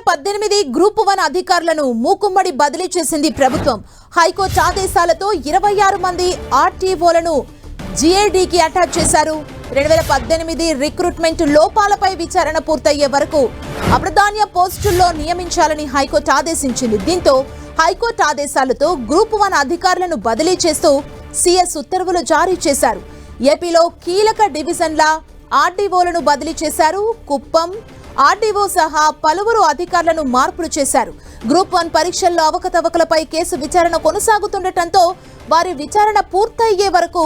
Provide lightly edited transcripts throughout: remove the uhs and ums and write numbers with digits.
2018 group 1 అధికారులను మూకుమ్మడి బదిలీ చేసింది ప్రభుత్వం. హైకోర్టు ఆదేశాలతో 26 మంది ఆర్టీఓలను జీఏడీకి అటాచ్ చేశారు. 2018 రిక్రూట్మెంట్ లోపాలపై విచారణ పూర్తయ్యే వరకు అప్రధాన్య పోస్టుల్లో నియమించాలని హైకోర్టు ఆదేశించింది. దీంతో హైకోర్టు ఆదేశాలతో గ్రూప్ 1 అధికారులను బదిలీ చేస్తూ సీఎస్ ఉత్తర్వులు జారీ చేశారు. ఏపీలో కీలక డివిజన్ల ఆర్డీఓలను బదిలీ చేశారు. కుప్పం ఆర్డీఓ సహా పలువురు అధికారులను మార్పులు చేశారు. గ్రూప్ 1 పరీక్షల్లో అవకతవకలపై కేసు విచారణ కొనసాగుతుండటంతో వారి విచారణ పూర్తయ్యే వరకు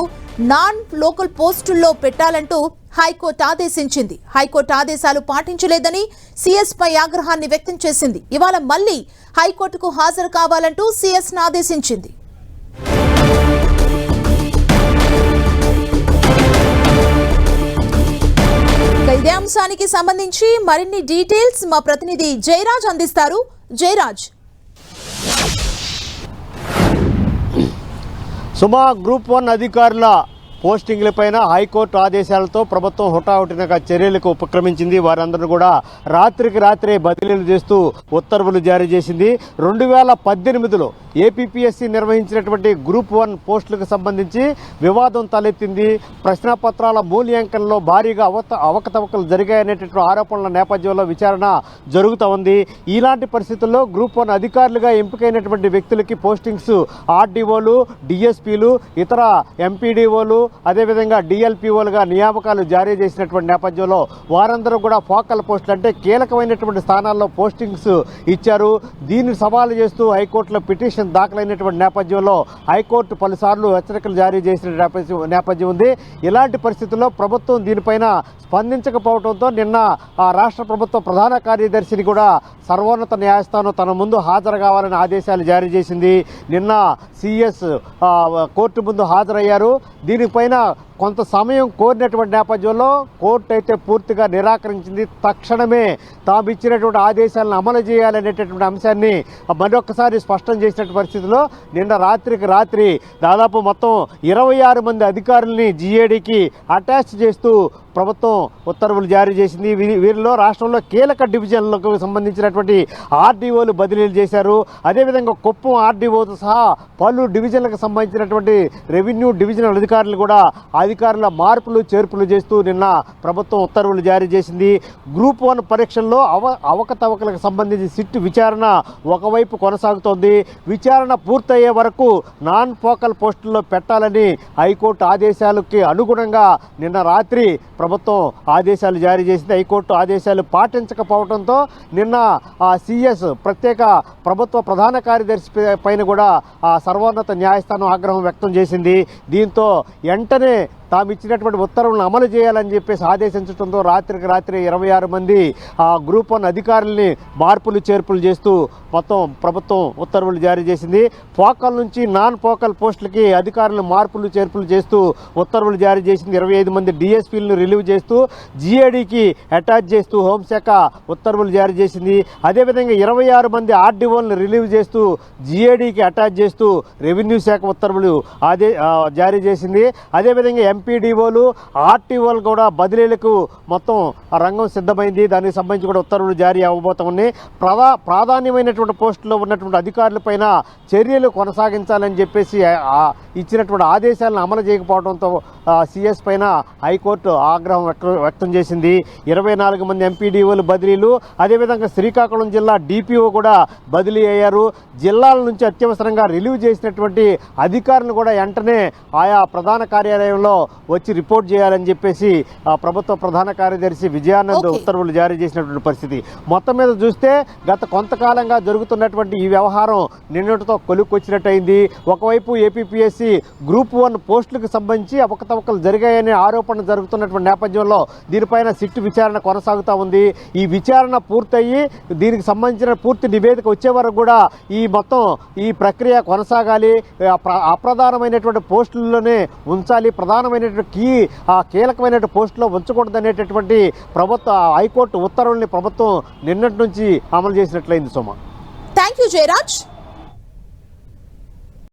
నాన్ లోకల్ పోస్టుల్లో పెట్టాలంటూ హైకోర్టు ఆదేశించింది. హైకోర్టు ఆదేశాలు పాటించలేదని సీఎస్ పై ఆగ్రహాన్ని వ్యక్తం చేసింది. ఇవాళ మళ్లీ హైకోర్టుకు హాజరు కావాలంటూ సీఎస్ ను ఆదేశించింది. ఇదే అంశానికి సంబంధించి మరిన్ని డీటెయిల్స్ మా ప్రతినిధి జయరాజ్ అందిస్తారు. జయరాజ్, సుమా, గ్రూప్ 1 అధికారుల పోస్టింగ్లపైన హైకోర్టు ఆదేశాలతో ప్రభుత్వం హుటాహుటినగా చర్యలకు ఉపక్రమించింది. వారందరూ కూడా రాత్రికి రాత్రే బదిలీలు చేస్తూ ఉత్తర్వులు జారీ చేసింది. 2018లో ఏపీపీఎస్సీ నిర్వహించినటువంటి గ్రూప్ 1 పోస్టులకు సంబంధించి వివాదం తలెత్తింది. ప్రశ్నాపత్రాల మూల్యాంకనంలో భారీగా అవకతవకలు జరిగాయనేటువంటి ఆరోపణల నేపథ్యంలో విచారణ జరుగుతూ ఉంది. ఇలాంటి పరిస్థితుల్లో గ్రూప్ 1 అధికారులుగా ఎంపికైనటువంటి వ్యక్తులకి పోస్టింగ్స్ ఆర్డీఓలు, డిఎస్పీలు, ఇతర ఎంపీడీఓలు, అదేవిధంగా డిఎల్పీఓలుగా నియామకాలు జారీ చేసినటువంటి నేపథ్యంలో వారందరూ కూడా ఫోకల్ పోస్టులు అంటే కీలకమైనటువంటి స్థానాల్లో పోస్టింగ్స్ ఇచ్చారు. దీన్ని సవాలు చేస్తూ హైకోర్టులో పిటిషన్ దాఖలైనటువంటి నేపథ్యంలో హైకోర్టు పలుసార్లు హెచ్చరికలు జారీ చేసిన నేపథ్యం ఉంది. ఇలాంటి పరిస్థితుల్లో ప్రభుత్వం దీనిపైన స్పందించకపోవడంతో నిన్న రాష్ట్ర ప్రభుత్వ ప్రధాన కార్యదర్శిని కూడా సర్వోన్నత న్యాయస్థానం తన ముందు హాజరు కావాలని ఆదేశాలు జారీ చేసింది. నిన్న సీఎస్ కోర్టు ముందు హాజరయ్యారు. దీనిపైన కొంత సమయం కోరినటువంటి నేపథ్యంలో కోర్టు అయితే పూర్తిగా నిరాకరించింది. తక్షణమే తాము ఇచ్చినటువంటి ఆదేశాలను అమలు చేయాలనేటటువంటి అంశాన్ని మరొకసారి స్పష్టం చేసినటువంటి పరిస్థితిలో నిన్న రాత్రికి రాత్రి దాదాపు మొత్తం 26 మంది అధికారుల్ని జీఏడీకి అటాచ్ చేస్తూ ప్రభుత్వం ఉత్తర్వులు జారీ చేసింది. వీరిలో రాష్ట్రంలో కీలక డివిజన్లకు సంబంధించినటువంటి ఆర్డీఓలు బదిలీలు చేశారు. అదేవిధంగా కుప్పం ఆర్డీఓతో సహా పలు డివిజన్లకు సంబంధించినటువంటి రెవెన్యూ డివిజనల్ అధికారులు కూడా అధికారుల మార్పులు చేర్పులు చేస్తూ నిన్న ప్రభుత్వం ఉత్తర్వులు జారీ చేసింది. గ్రూప్ 1 పరీక్షల్లో అవకతవకలకు సంబంధించి సిట్ విచారణ ఒకవైపు కొనసాగుతోంది. విచారణ పూర్తయ్యే వరకు నాన్ ఫోకల్ పోస్టుల్లో పెట్టాలని హైకోర్టు ఆదేశాలకి అనుగుణంగా నిన్న రాత్రి ప్రభుత్వం ఆదేశాలు జారీ చేసింది. హైకోర్టు ఆదేశాలు పాటించకపోవడంతో నిన్న సీఎస్ ప్రత్యేక ప్రభుత్వ ప్రధాన కార్యదర్శి పైన కూడా సర్వోన్నత న్యాయస్థానం ఆగ్రహం వ్యక్తం చేసింది. దీంతో వెంటనే తాము ఇచ్చినటువంటి ఉత్తర్వులను అమలు చేయాలని చెప్పేసి ఆదేశించడంతో రాత్రికి రాత్రి 26 మంది గ్రూప్ 1 అధికారుల్ని మార్పులు చేర్పులు చేస్తూ మొత్తం ప్రభుత్వం ఉత్తర్వులు జారీ చేసింది. ఫోకల్ నుంచి నాన్ ఫోకల్ పోస్టులకి అధికారులు మార్పులు చేర్పులు చేస్తూ ఉత్తర్వులు జారీ చేసింది. 25 మంది డిఎస్పీలను రిలీవ్ చేస్తూ జీఏడీకి అటాచ్ చేస్తూ హోంశాఖ ఉత్తర్వులు జారీ చేసింది. అదేవిధంగా 26 మంది ఆర్డీఓలను రిలీవ్ చేస్తూ జీఏడీకి అటాచ్ చేస్తూ రెవెన్యూ శాఖ ఉత్తర్వులు జారీ చేసింది. అదేవిధంగా ఎంపీడీఓలు, ఆర్టీఓలు కూడా బదిలీలకు మొత్తం రంగం సిద్ధమైంది. దానికి సంబంధించి కూడా ఉత్తర్వులు జారీ అవ్వబోతున్నాయి. ప్రాధాన్యమైనటువంటి పోస్టుల్లో ఉన్నటువంటి అధికారులపైన చర్యలు కొనసాగించాలని చెప్పేసి ఇచ్చినటువంటి ఆదేశాలను అమలు చేయకపోవడంతో సీఎస్ పైన హైకోర్టు ఆగ్రహం వ్యక్తం చేసింది. 24 మంది ఎంపీడీఓలు బదిలీలు, అదేవిధంగా శ్రీకాకుళం జిల్లా డిపిఓ కూడా బదిలీ అయ్యారు. జిల్లాల నుంచి అత్యవసరంగా రిలీవ్ చేసినటువంటి అధికారులను కూడా వెంటనే ఆయా ప్రధాన కార్యాలయంలో వచ్చి రిపోర్ట్ చేయాలని చెప్పేసి ప్రభుత్వ ప్రధాన కార్యదర్శి విజయానంద్ ఉత్తర్వులు జారీ చేసినటువంటి పరిస్థితి. మొత్తం మీద చూస్తే గత కొంతకాలంగా జరుగుతున్నటువంటి ఈ వ్యవహారం నిన్నటితో కొలుక్కొచ్చినట్టయింది. ఒకవైపు ఏపీపీఎస్సీ గ్రూప్ 1 పోస్టులకు సంబంధించి అవకతవకలు జరిగాయనే ఆరోపణ జరుగుతున్నటువంటి నేపథ్యంలో దీనిపైన సిట్ విచారణ కొనసాగుతూ ఉంది. ఈ విచారణ పూర్తయ్యి దీనికి సంబంధించిన పూర్తి నివేదిక వచ్చే వరకు కూడా ఈ ప్రక్రియ కొనసాగాలి. అప్రధానమైనటువంటి పోస్టుల్లోనే ఉంచాలి, ప్రధానమైనటువంటి కీలకమైనటువంటి పోస్టులో ఉంచకూడదనేటటువంటి హైకోర్టు ఉత్తర్వుల్ని ప్రభుత్వం నిన్నటి నుంచి అమలు చేసినట్లయింది. సోమ, థ్యాంక్ యూ జయరాజ్.